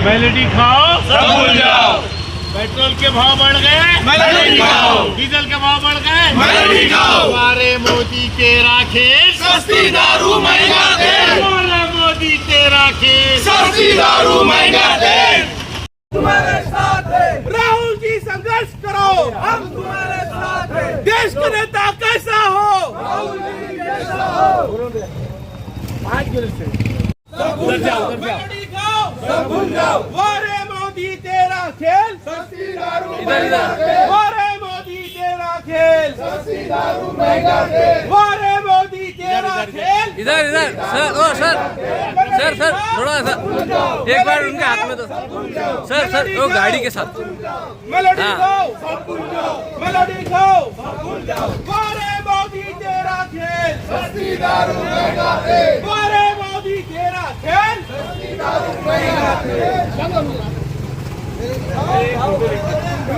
Melody खाओ सब भूल जाओ। पेट्रोल के भाव बढ़ गए, मेलोडी खाओ। डीजल के भाव बढ़ गए, मेलोडी खाओ। हमारे मोदी तेरा खेल, सस्ती दारू महंगा तेल। हमारा मोदी तेरा खेल, सस्ती दारू महंगा तेल। तुम्हारे साथ है राहुल जी, संघर्ष करो, हम तुम्हारे साथ हैं। देश के नेता कैसा हो, राहुल जी कैसा हो। सब भूल जाओ, मेलोडी खाओ सब भूल जाओ। वारे मोदी तेरा खेल, सस्ती दारू महंगा तेल। वारे मोदी तेरा खेल, सस्ती दारू महंगा तेल। वारे मोदी तेरा खेल। इधर सर, ओ सर थोड़ा सा एक बार उनके हाथ में तो सर वो गाड़ी के साथ मेलोडी खाओ सब भूल जाओ, मेलोडी खाओ सब भूल जाओ। वारे मोदी तेरा खेल, सस्ती दारू महंगा तेल। वारे मोदी तेरा खेल, सस्ती दारू महंगा तेल।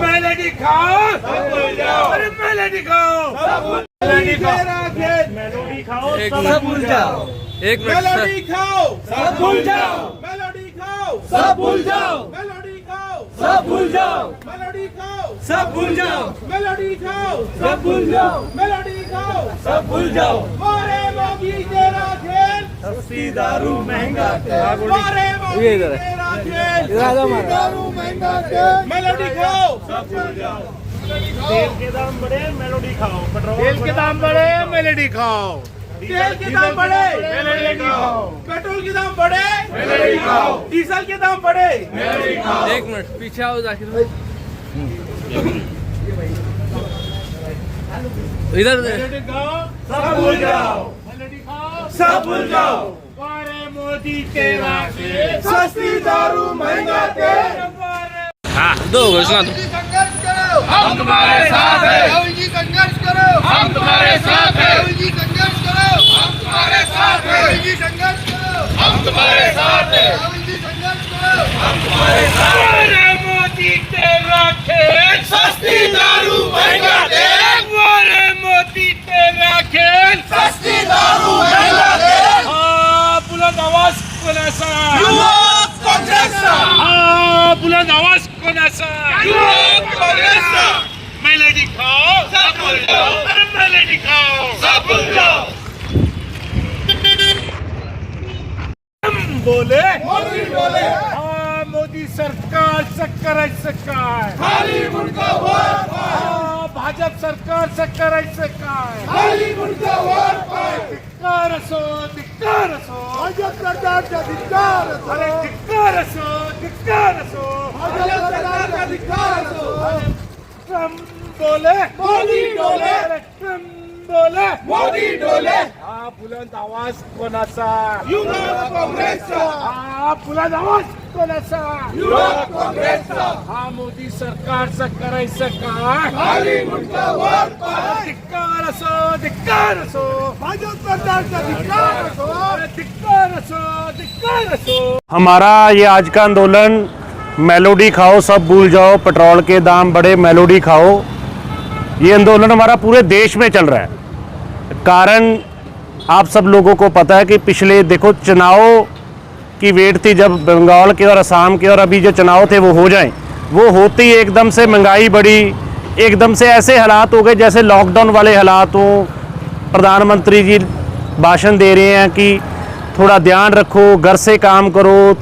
मेलोडी खाओ सब भूल जाओ, अरे मेलोडी खाओ सब भूल। मेलोडी तेरा खेल, मेलोडी खाओ सब भूल जाओ। एक मिनट मेलोडी खाओ सब भूल जाओ, मेलोडी खाओ सब भूल जाओ। मेलोडी खाओ सब भूल जाओ, मेलोडी खाओ सब भूल जाओ। मेलोडी खाओ सब भूल जाओ, मेलोडी खाओ सब भूल जाओ। वारे मोदी तेरा खेल, सस्ती दारू महंगा तेल। वारे मोदी तेरा खेल, सस्ती दारू महंगा तेल। मेलोडी खाओ सब भूल जाओ। तेल के दाम बढ़े, मेलोडी खाओ। तेल के दाम बढ़े, मेलोडी खाओ। तेल के दाम बढ़े, मेलोडी खाओ। पेट्रोल के दाम बढ़े, मेलोडी खाओ। डीजल के दाम बढ़े, मेलोडी खाओ। एक मिनट पीछे आओ जाकिर भाई, इधर मेलोडी खाओ सब भूल जाओ, मेलोडी खाओ सब भूल जाओ। वारे मोदी तेरा खेल, सस्ती दारू महंगा तेल। हाँ दो घोषणा दो। संघर्ष करो, हम तुम्हारे साथ हैं। राहुल जी संघर्ष करो, हम तुम्हारे साथ हैं। राहुल जी संघर्ष करो, हम तुम्हारे साथ हैं। राहुल जी संघर्ष करो, हम तुम्हारे साथ हैं। राहुल जी संघर्ष करो, हम तुम्हारे साथ हैं। वारे मोदी तेरा खेल, सस्ती दारू महंगा तेल। वारे मोदी तेरा खेल, सस्ती दारू महंगा तेल। बुलंद आवाज कोणाचा, युवक काँग्रेसचा, बुलंद आवाज कोणाचा, युवक काँग्रेसचा। मेलोडी खाओ सब भूल जाओ, अरे मेलोडी खाओ सब भूल जाओ। हम बोले, मोदी बोले, मोदी सरकारचं करायचं काय, खाली मुंडका वर पाय, भाजप सरकारचं करायचं काय, खाली मुंडका वर पाय। धिक्कार असो, धिक्कार असो, भाजप सरकारचा धिक्कार असो, अरे धिक्कार असो, धिक्कार असो। भाजप सरकारचा धिक्कार असो। ट्रम्प बोले, मोदी डोले, अरे ट्रम्प बोले, मोदी डोले। बुलंद आवाज कोणाचा, युवक काँग्रेसचा, बुलंद आवाज कोणाचा, युवक काँग्रेसचा। मोदी सरकारचं करायचं काय, खाली मुंडका वर पाय, धिक्कार असो, धिक्कार असो, भाजप सरकारचा धिक्कार असो, धिक्कार असो, धिक्कार असो। हमारा ये आज का आंदोलन मेलोडी खाओ सब भूल जाओ, पेट्रोल के दाम बढ़े, मेलोडी खाओ, ये आंदोलन हमारा पूरे देश में चल रहा है। कारण आप सब लोगों को पता है कि पिछले देखो चुनाव की वेट थी जब बंगाल के और असम के, और अभी जो चुनाव थे वो हो जाएं, वो होते ही एकदम से महंगाई बढ़ी, एकदम से ऐसे हालात हो गए जैसे लॉकडाउन वाले हालात हों। प्रधानमंत्री जी भाषण दे रहे हैं कि थोड़ा ध्यान रखो, घर से काम करो,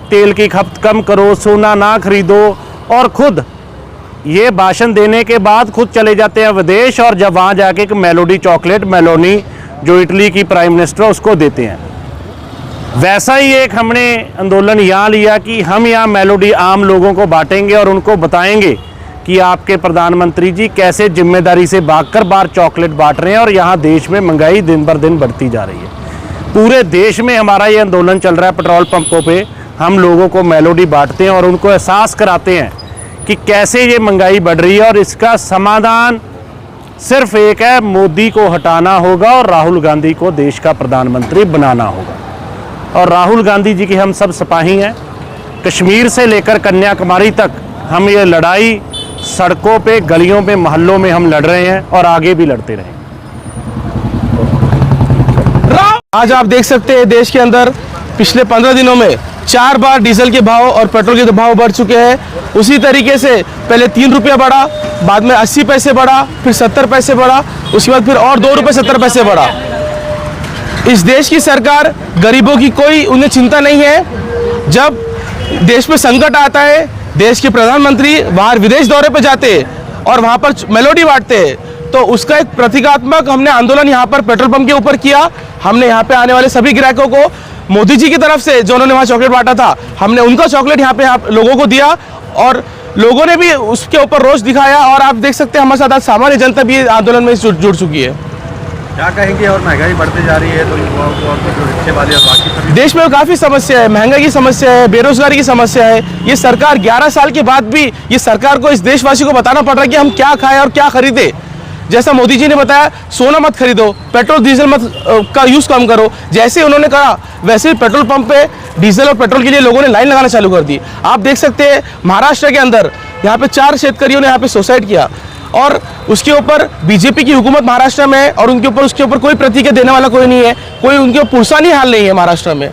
तेल की खपत कम करो, सोना ना खरीदो, और खुद ये भाषण देने के बाद खुद चले जाते हैं विदेश, और जब वहाँ जाके एक मेलोडी चॉकलेट, मेलोनी जो इटली की प्राइम मिनिस्टर है उसको देते हैं। वैसा ही एक हमने आंदोलन यहाँ लिया कि हम यहाँ मेलोडी आम लोगों को बांटेंगे और उनको बताएंगे कि आपके प्रधानमंत्री जी कैसे जिम्मेदारी से भागकर बाहर चॉकलेट बांट रहे हैं, और यहाँ देश में महंगाई दिन बर दिन बढ़ती जा रही है। पूरे देश में हमारा ये आंदोलन चल रहा है। पेट्रोल पंपों पे हम लोगों को मेलोडी बांटते हैं और उनको एहसास कराते हैं कि कैसे ये महंगाई बढ़ रही है, और इसका समाधान सिर्फ एक है, मोदी को हटाना होगा और राहुल गांधी को देश का प्रधानमंत्री बनाना होगा। और राहुल गांधी जी की हम सब सिपाही हैं। कश्मीर से लेकर कन्याकुमारी तक हम ये लड़ाई सड़कों पे, गलियों में, मोहल्लों में हम लड़ रहे हैं और आगे भी लड़ते रहेंगे। आज आप देख सकते हैं देश के अंदर पिछले 15 दिनों में 4 बार डीजल के भाव और पेट्रोल के भाव बढ़ चुके हैं। उसी तरीके से पहले 3 रुपया बढ़ा, बाद में 80 पैसे बढ़ा, फिर 70 पैसे बढ़ा, उसके बाद फिर और 2 रुपये 70 पैसे बढ़ा। इस देश की सरकार गरीबों की कोई उन्हें चिंता नहीं है। जब देश में संकट आता है, देश के प्रधानमंत्री बाहर विदेश दौरे पर जाते और वहाँ पर मेलोडी बांटते, तो उसका एक प्रतीकात्मक हमने आंदोलन यहाँ पर पेट्रोल पंप के ऊपर किया। हमने यहाँ पे आने वाले सभी ग्राहकों को मोदी जी की तरफ से जो उन्होंने वहाँ चॉकलेट बांटा था, हमने उनका चॉकलेट यहाँ पे लोगों को दिया और लोगों ने भी उसके ऊपर रोष दिखाया। और आप देख सकते हैं हमारे साथ आज सामान्य जनता भी आंदोलन में जुड़ चुकी है। क्या कहेंगे? और महंगाई बढ़ती जा रही है तो युवाओं को और जो रिक्शे वाले और बाकी सभी देश में काफ़ी समस्या है, महंगाई की समस्या है, बेरोजगारी की समस्या है। ये सरकार 11 साल के बाद भी ये सरकार को इस देशवासी को बताना पड़ रहा है कि हम क्या खाएं और क्या खरीदें। जैसा मोदी जी ने बताया, सोना मत खरीदो, पेट्रोल डीजल मत का यूज़ कम करो। जैसे उन्होंने कहा वैसे ही पेट्रोल पंप पे डीजल और पेट्रोल के लिए लोगों ने लाइन लगाना चालू कर दी। आप देख सकते हैं महाराष्ट्र के अंदर यहाँ पे 4 शेतकरियों ने यहाँ पे सुसाइड किया और उसके ऊपर बीजेपी की हुकूमत महाराष्ट्र में है और उसके ऊपर कोई प्रतिक्रिया देने वाला कोई नहीं है, कोई उनके पुरसानी हाल नहीं है महाराष्ट्र में।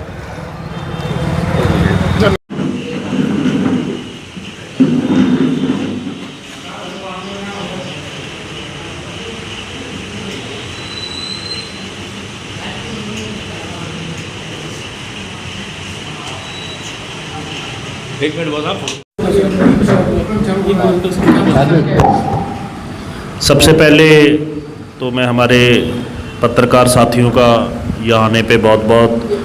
सबसे पहले तो मैं हमारे पत्रकार साथियों का यहाँ आने पे बहुत बहुत,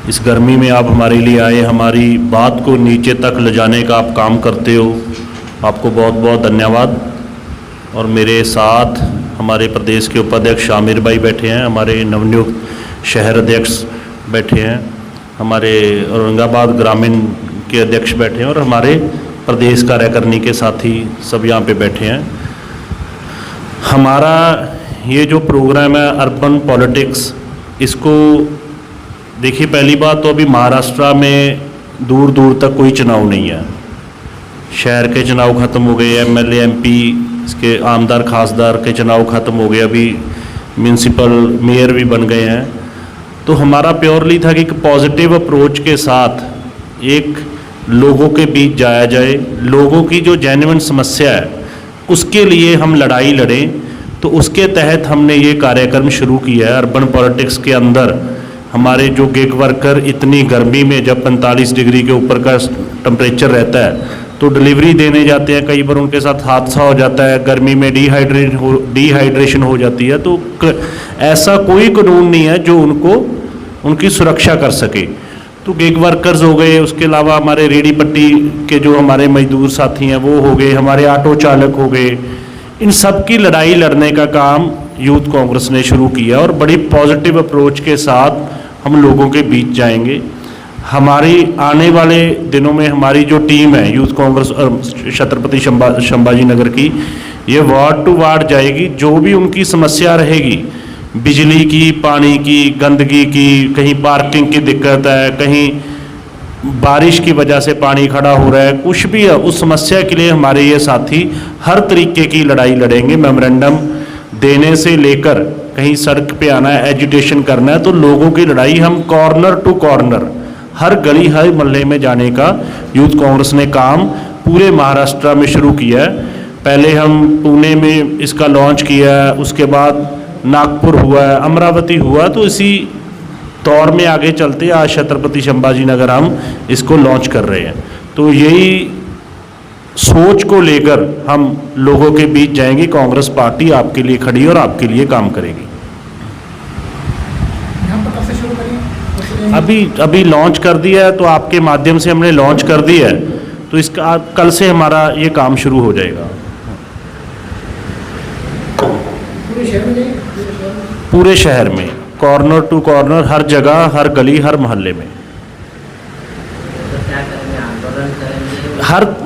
इस गर्मी में आप हमारे लिए आए, हमारी बात को नीचे तक ले जाने का आप काम करते हो, आपको बहुत बहुत धन्यवाद। और मेरे साथ हमारे प्रदेश के उपाध्यक्ष आमिर भाई बैठे हैं, हमारे नवनियुक्त शहर अध्यक्ष बैठे हैं, हमारे औरंगाबाद ग्रामीण के अध्यक्ष बैठे हैं और हमारे प्रदेश कार्यकारिणी के साथी सब यहाँ पे बैठे हैं। हमारा ये जो प्रोग्राम है अर्बन पॉलिटिक्स, इसको देखिए, पहली बात तो अभी महाराष्ट्र में दूर दूर तक कोई चुनाव नहीं है। शहर के चुनाव ख़त्म हो गए, एमएलए एमपी इसके आमदार खासदार के चुनाव ख़त्म हो गए, अभी म्यूनसिपल मेयर भी बन गए हैं। तो हमारा प्योरली था कि एक पॉजिटिव अप्रोच के साथ एक लोगों के बीच जाया जाए, लोगों की जो जेन्युइन समस्या है उसके लिए हम लड़ाई लड़ें। तो उसके तहत हमने ये कार्यक्रम शुरू किया है। अर्बन पॉलिटिक्स के अंदर हमारे जो गिग वर्कर इतनी गर्मी में, जब 45 डिग्री के ऊपर का टेम्परेचर रहता है, तो डिलीवरी देने जाते हैं, कई बार उनके साथ हादसा हो जाता है, गर्मी में डिहाइड्रेशन हो जाती है। तो ऐसा कोई कानून नहीं है जो उनकी सुरक्षा कर सके। तो गिग वर्कर्स हो गए, उसके अलावा हमारे रेडी पट्टी के जो हमारे मजदूर साथी हैं वो हो गए, हमारे ऑटो चालक हो गए, इन सब की लड़ाई लड़ने का काम यूथ कांग्रेस ने शुरू किया और बड़ी पॉजिटिव अप्रोच के साथ हम लोगों के बीच जाएंगे। हमारी आने वाले दिनों में हमारी जो टीम है यूथ कांग्रेस छत्रपति संभाजी नगर की, ये वार्ड टू वार्ड जाएगी। जो भी उनकी समस्या रहेगी, बिजली की, पानी की, गंदगी की, कहीं पार्किंग की दिक्कत है, कहीं बारिश की वजह से पानी खड़ा हो रहा है, कुछ भी है, उस समस्या के लिए हमारे ये साथी हर तरीके की लड़ाई लड़ेंगे। मेमोरेंडम देने से लेकर कहीं सड़क पे आना है, एजुटेशन करना है, तो लोगों की लड़ाई हम कॉर्नर टू कॉर्नर, हर गली हर मोहल्ले में जाने का यूथ कांग्रेस ने काम पूरे महाराष्ट्र में शुरू किया है। पहले हम पुणे में इसका लॉन्च किया है, उसके बाद नागपुर हुआ है, अमरावती हुआ, तो इसी दौर में आगे चलते आज छत्रपति संभाजी नगर हम इसको लॉन्च कर रहे हैं। तो यही सोच को लेकर हम लोगों के बीच जाएंगे। कांग्रेस पार्टी आपके लिए खड़ी है और आपके लिए काम करेगी। अभी लॉन्च कर दिया है, तो आपके माध्यम से हमने लॉन्च कर दिया है, तो इसका कल से हमारा ये काम शुरू हो जाएगा। पूरे शहर में कॉर्नर टू कॉर्नर, हर जगह, हर गली, हर मोहल्ले में।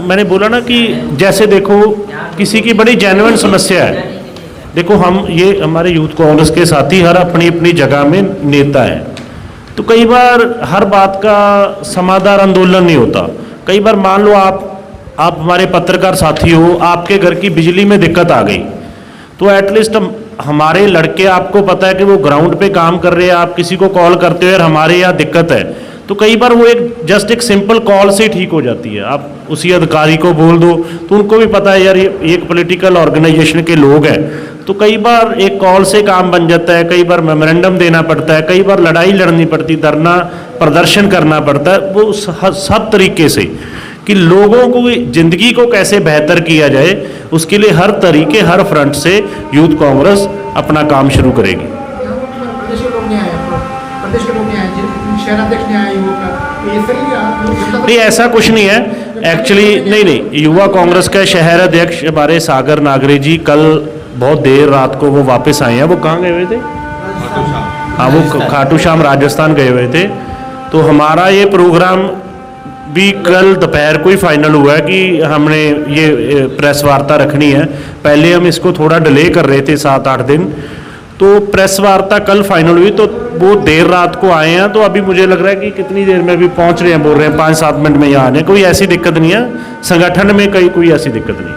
मैंने बोला ना कि जैसे देखो किसी की बड़ी जेन्युइन समस्या है, देखो हम ये हमारे यूथ कांग्रेस के साथी हर अपनी अपनी जगह में नेता है, तो कई बार हर बात का समाधान आंदोलन नहीं होता। कई बार मान लो आप हमारे पत्रकार साथी हो, आपके घर की बिजली में दिक्कत आ गई, तो एटलीस्ट हमारे लड़के, आपको पता है कि वो ग्राउंड पे काम कर रहे हैं, आप किसी को कॉल करते हो यार हमारे यहाँ दिक्कत है, तो कई बार वो जस्ट एक सिंपल कॉल से ठीक हो जाती है। आप उसी अधिकारी को बोल दो तो उनको भी पता है यार ये एक पॉलिटिकल ऑर्गेनाइजेशन के लोग हैं, तो कई बार एक कॉल से काम बन जाता है, कई बार मेमोरेंडम देना पड़ता है, कई बार लड़ाई लड़नी पड़ती, धरना प्रदर्शन करना पड़ता है। वो सब तरीके से कि लोगों को ज़िंदगी को कैसे बेहतर किया जाए, उसके लिए हर तरीके हर फ्रंट से यूथ कांग्रेस अपना काम शुरू करेगी। प्रदेश के लोग नहीं आए, प्रदेश के लोग नहीं आए, शहराध्यक्ष नहीं आए युवा का, ये सर नहीं ऐसा कुछ नहीं है एक्चुअली। नहीं, युवा कांग्रेस का शहर अध्यक्ष हमारे सागर नागरे जी कल बहुत देर रात को वो वापस आए हैं। वो कहाँ गए हुए थे? हाँ, वो खाटू श्याम राजस्थान गए हुए थे। तो हमारा ये प्रोग्राम भी कल दोपहर को ही फाइनल हुआ है कि हमने ये प्रेस वार्ता रखनी है। पहले हम इसको थोड़ा डिले कर रहे थे 7-8 दिन, तो प्रेस वार्ता कल फाइनल हुई, तो वो देर रात को आए हैं। तो अभी मुझे लग रहा है कि कितनी देर में अभी पहुंच रहे हैं, बोल रहे हैं 5-7 मिनट में यहाँ आने। कोई ऐसी दिक्कत नहीं है, संगठन में कोई ऐसी दिक्कत नहीं।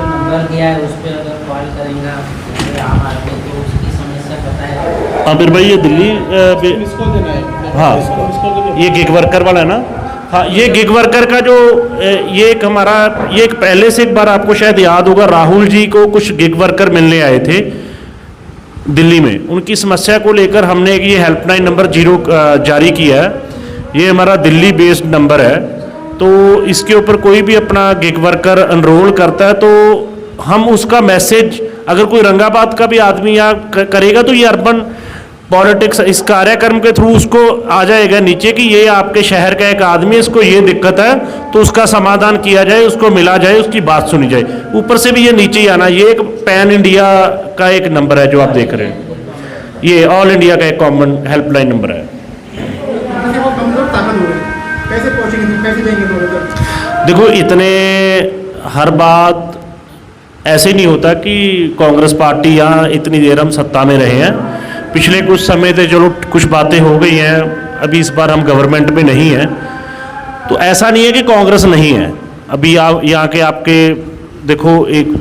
नंबर दिया है उस पर अगर कॉल करेंगे आम आदमी तो उसकी समस्या पता है। आमिर भाई ये दिल्ली हाँ ये गिग वर्कर वाला है ना? हाँ, ये गिग वर्कर का जो ये एक हमारा ये एक पहले से एक बार आपको शायद याद होगा, राहुल जी को कुछ गिग वर्कर मिलने आए थे दिल्ली में। उनकी समस्या को लेकर हमने एक ये हेल्पलाइन नंबर 0 जारी किया है। ये हमारा दिल्ली बेस्ड नंबर है, तो इसके ऊपर कोई भी अपना गिग वर्कर एनरोल करता है तो हम उसका मैसेज अगर कोई रंगाबाद का भी आदमी यहाँ करेगा तो ये अर्बन पॉलिटिक्स इस कार्यक्रम के थ्रू उसको आ जाएगा नीचे कि ये आपके शहर का एक आदमी, इसको ये दिक्कत है, तो उसका समाधान किया जाए, उसको मिला जाए, उसकी बात सुनी जाए। ऊपर से भी ये नीचे ही आना। ये एक पैन इंडिया का एक नंबर है जो आप देख रहे हैं, ये ऑल इंडिया का एक कॉमन हेल्पलाइन नंबर है। वो कमजोर ताकत हो गई, कैसे पहुंचेंगे, कैसे जाएंगे लोगों तक? देखो इतने हर बात ऐसे नहीं होता कि कांग्रेस पार्टी यहाँ इतनी देर हम सत्ता में रहे हैं। पिछले कुछ समय से चलो कुछ बातें हो गई हैं, अभी इस बार हम गवर्नमेंट में नहीं हैं, तो ऐसा नहीं है कि कांग्रेस नहीं है। अभी यहाँ के आपके देखो एक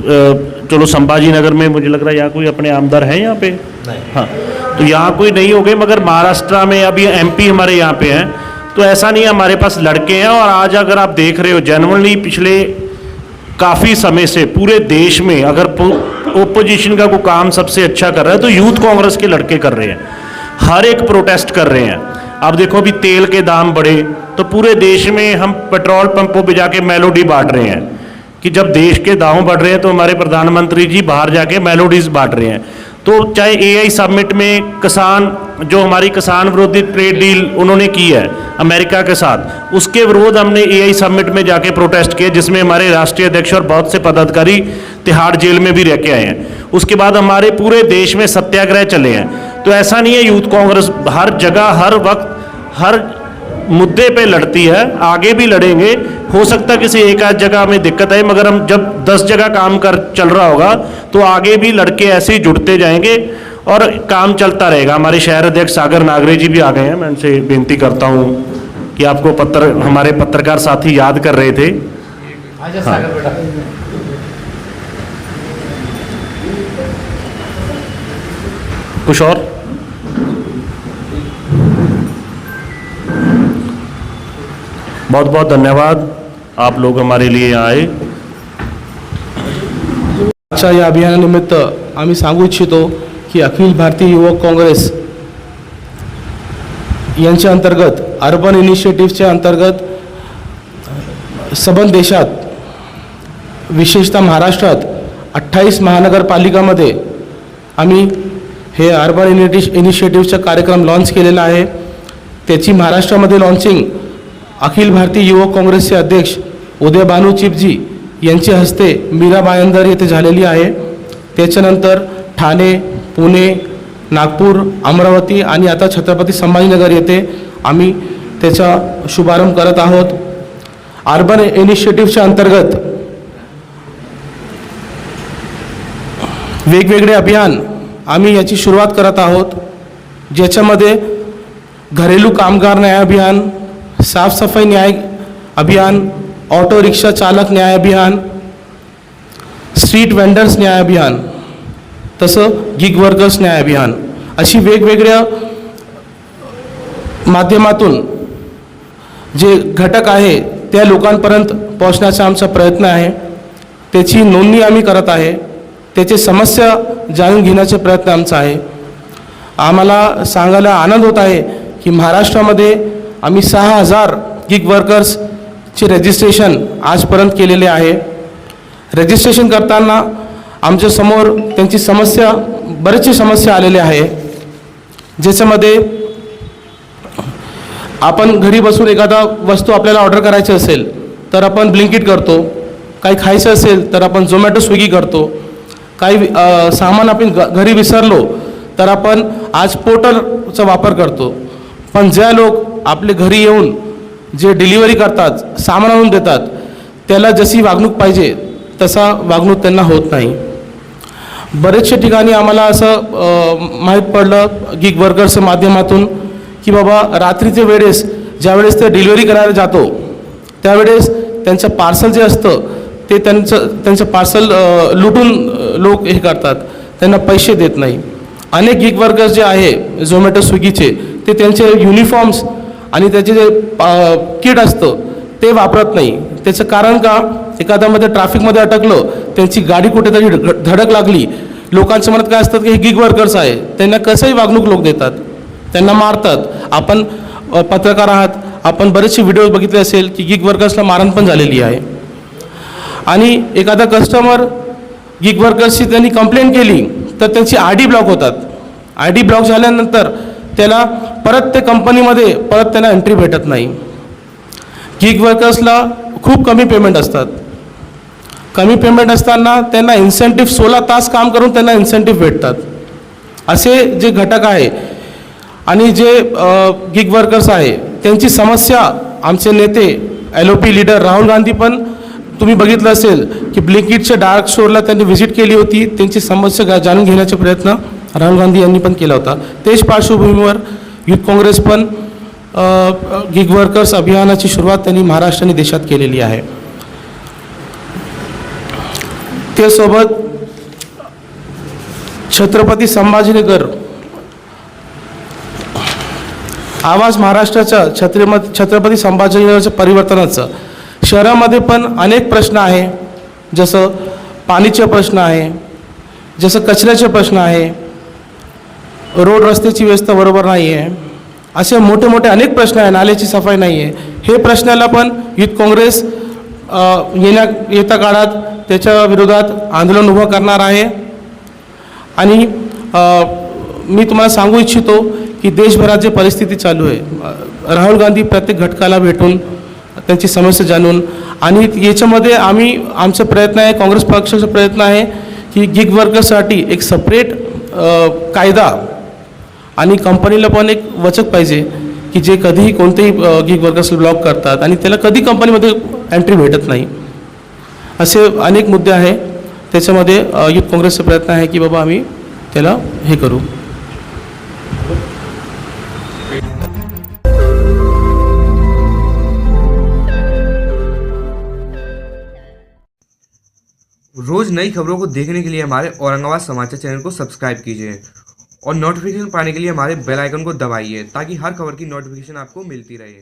चलो संभाजी नगर में मुझे लग रहा है यहाँ कोई अपने आमदार हैं यहाँ पे नहीं। हाँ, तो यहाँ कोई नहीं हो गए, मगर महाराष्ट्र में अभी MP हमारे यहाँ पे हैं। तो ऐसा नहीं है, हमारे पास लड़के हैं। और आज अगर आप देख रहे हो जनरली पिछले काफ़ी समय से पूरे देश में अगर ओपोजिशन का कोई काम सबसे अच्छा कर रहा है तो यूथ कांग्रेस के लड़के कर रहे हैं। हर एक प्रोटेस्ट कर रहे हैं। आप देखो अभी तेल के दाम बढ़े तो पूरे देश में हम पेट्रोल पंपों पे जाके मेलोडी बांट रहे हैं कि जब देश के दाम बढ़ रहे हैं तो हमारे प्रधानमंत्री जी बाहर जाके मेलोडीज बांट रहे हैं। तो चाहे AI समिट में किसान जो हमारी किसान विरोधी ट्रेड डील उन्होंने की है अमेरिका के साथ, उसके विरोध हमने AI समिट में जाके प्रोटेस्ट किए, जिसमें हमारे राष्ट्रीय अध्यक्ष और बहुत से पदाधिकारी तिहाड़ जेल में भी रह के आए हैं। उसके बाद हमारे पूरे देश में सत्याग्रह चले हैं। तो ऐसा नहीं है, यूथ कांग्रेस हर जगह हर वक्त हर मुद्दे पे लड़ती है, आगे भी लड़ेंगे। हो सकता है किसी एक आध जगह में दिक्कत है, मगर हम जब 10 जगह काम कर चल रहा होगा तो आगे भी लड़के ऐसे ही जुड़ते जाएंगे और काम चलता रहेगा। हमारे शहर अध्यक्ष सागर नागरे जी भी आ गए हैं। मैं उनसे बेनती करता हूँ कि आपको हमारे पत्रकार साथी याद कर रहे थे। हाँ। कुछ और? बहुत बहुत धन्यवाद, आप लोग हमारे लिए यहाँ आए। आजच्या या अभियानानिमित्त आम्ही सांगू इच्छितो की अखिल भारतीय युवक काँग्रेस यांच्या अंतर्गत अर्बन इनिशिएटिव्हच्या अंतर्गत सबंध देशात विशेषतः महाराष्ट्रात 28 महानगरपालिकामध्ये आम्ही हे अर्बन इनिशिएटिव्हचा कार्यक्रम लॉन्च केलेला आहे। त्याची महाराष्ट्रामध्ये लॉन्चिंग अखिल भारतीय युवक काँग्रेसचे अध्यक्ष उदय भानू चिपजी यांच्या हस्ते मीरा भायंदर येथे झालेली आहे। त्याच्यानंतर ठाणे, पुणे, नागपूर, अमरावती आणि आता छत्रपती संभाजीनगर येथे आम्ही त्याचा शुभारंभ करत आहोत। अर्बन इनिशिएटिव्हच्या अंतर्गत वेगवेगळे अभियान आम्ही याची सुरुवात करत आहोत, ज्याच्यामध्ये घरेलू कामगार न्याय अभियान, साफ सफाई न्याय अभियान, ऑटो रिक्षा चालक न्याय अभियान, स्ट्रीट वेंडर्स न्याय अभियान, तसं गिग वर्कर्स न्याय अभियान अशी वेगवेगळ्या माध्यमातून जे घटक आहे त्या लोकांपर्यंत पोहोचण्याचा आमचा प्रयत्न आहे. त्याची नोंदणी आम्ही करत आहे. त्याची समस्या जाणून घेण्याचा प्रयत्न आमचा आहे. आम्हाला सांगायला आनंद होत आहे की महाराष्ट्रामध्ये आम्ही 6,000 गिग वर्कर्सचे रजिस्ट्रेशन आजपर्यंत केलेले आहे. रजिस्ट्रेशन करताना आमच्यासमोर त्यांची समस्या बरेचशी समस्या आलेली आहे, ज्याच्यामध्ये आपण घरी बसून एखादा वस्तू आपल्याला ऑर्डर करायची असेल तर आपण ब्लिंकिट करतो. काही खायचं असेल तर आपण झोमॅटो स्विगी करतो. काही सामान आपण घरी विसरलो तर आपण आज पोर्टलचा वापर करतो. पण ज्या लोक आपले घरी येऊन जे डिलिव्हरी करतात, सामान आणून देतात, त्याला जशी वागणूक पाहिजे तसा वागणूक त्यांना होत नाही. बरेचशा ठिकाणी आम्हाला असं माहीत पडलं गिग वर्कर्सच्या माध्यमातून की बाबा रात्रीच्या वेळेस ज्यावेळेस ते डिलिव्हरी करायला जातो त्यावेळेस त्यांचं पार्सल जे असतं ते त्यांचं पार्सल लुटून लोक हे करतात, त्यांना पैसे देत नाही. अनेक गिग वर्कर्स जे आहे झोमॅटो स्विगीचे ते त्यांचे युनिफॉर्म्स आणि त्याचे जे किट असतं ते वापरत नाही. त्याचं कारण का, एखाद्यामध्ये ट्रॅफिकमध्ये अटकलं, त्यांची गाडी कुठेतरी धडक लागली, लोकांच्या मनात काय असतं की हे गिग वर्कर्स आहे, त्यांना कसंही वागणूक लोक देतात, त्यांना मारतात. आपण पत्रकार आहात, आपण बरेचसे व्हिडिओ बघितले असेल की गिग वर्कर्सला मारण पण झालेली आहे. आणि एखादा कस्टमर गिग वर्कर्सची त्यांनी कंप्लेंट केली तर त्यांची ID ब्लॉक होतात. ID ब्लॉक झाल्यानंतर त्याला परत ते कंपनीमध्ये परत त्यांना एंट्री भेटत नाही. गिग वर्कर्सला खूप कमी पेमेंट असतात. कमी पेमेंट असताना त्यांना इन्सेंटिव्ह 16 तास काम करून त्यांना इन्सेंटिव्ह भेटतात. असे जे घटक आहे आणि जे गिग वर्कर्स आहे त्यांची समस्या आमचे नेते LOP लीडर राहुल गांधी पण तुम्ही बघितलं असेल की ब्लिंकिटच्या डार्क स्टोअरला त्यांनी व्हिजिट केली होती. त्यांची समस्या जाणून घेण्याचा प्रयत्न राहुल गांधी यांनी पण केला होता. तेच पार्श्वभूमीवर युथ काँग्रेस पण गिग वर्कर्स अभियानाची सुरुवात त्यांनी महाराष्ट्र आणि देशात केलेली आहे. त्यासोबत छत्रपती संभाजीनगर आवाज महाराष्ट्राच्या छत्रपती संभाजीनगरच्या परिवर्तनाचं शहरामध्ये पण अनेक प्रश्न आहे, जसं पाणीचे प्रश्न आहे, जसं कचऱ्याचे प्रश्न आहे, रोड रस्त्याची व्यवस्था बरोबर नाही आहे, असे मोठे मोठे अनेक प्रश्न आहे, नाल्याची सफाई नाही आहे. हे प्रश्नाला पण युथ काँग्रेस येत्या काळात त्याच्या विरोधात आंदोलन उभं करणार आहे. आणि मी तुम्हाला सांगू इच्छितो की देशभरात जे परिस्थिती चालू आहे, राहुल गांधी प्रत्येक घटकाला भेटून त्यांची समस्या जाणून, आणि याच्यामध्ये आमचा प्रयत्न आहे, काँग्रेस पक्षाचा प्रयत्न आहे की गिग वर्कर्ससाठी एक सेपरेट कायदा आणि कंपनीला पण एक वचक पाहिजे की जे कधीही कोणतेही गिग वर्कर्सला ब्लॉक करतात आणि त्याला कधी कंपनीमध्ये एंट्री भेटत नाही. असे अनेक मुद्दे आहे. त्याच्यामध्ये युथ काँग्रेसचा प्रयत्न आहे की बाबा आम्ही त्याला हे करू. रोज नई खबरों को देखने के लिए हमारे औरंगाबाद समाचार चैनल को सब्सक्राइब कीजिए और नोटिफिकेशन पाने के लिए हमारे बेल आइकन को दबाइए ताकि हर खबर की नोटिफिकेशन आपको मिलती रहे.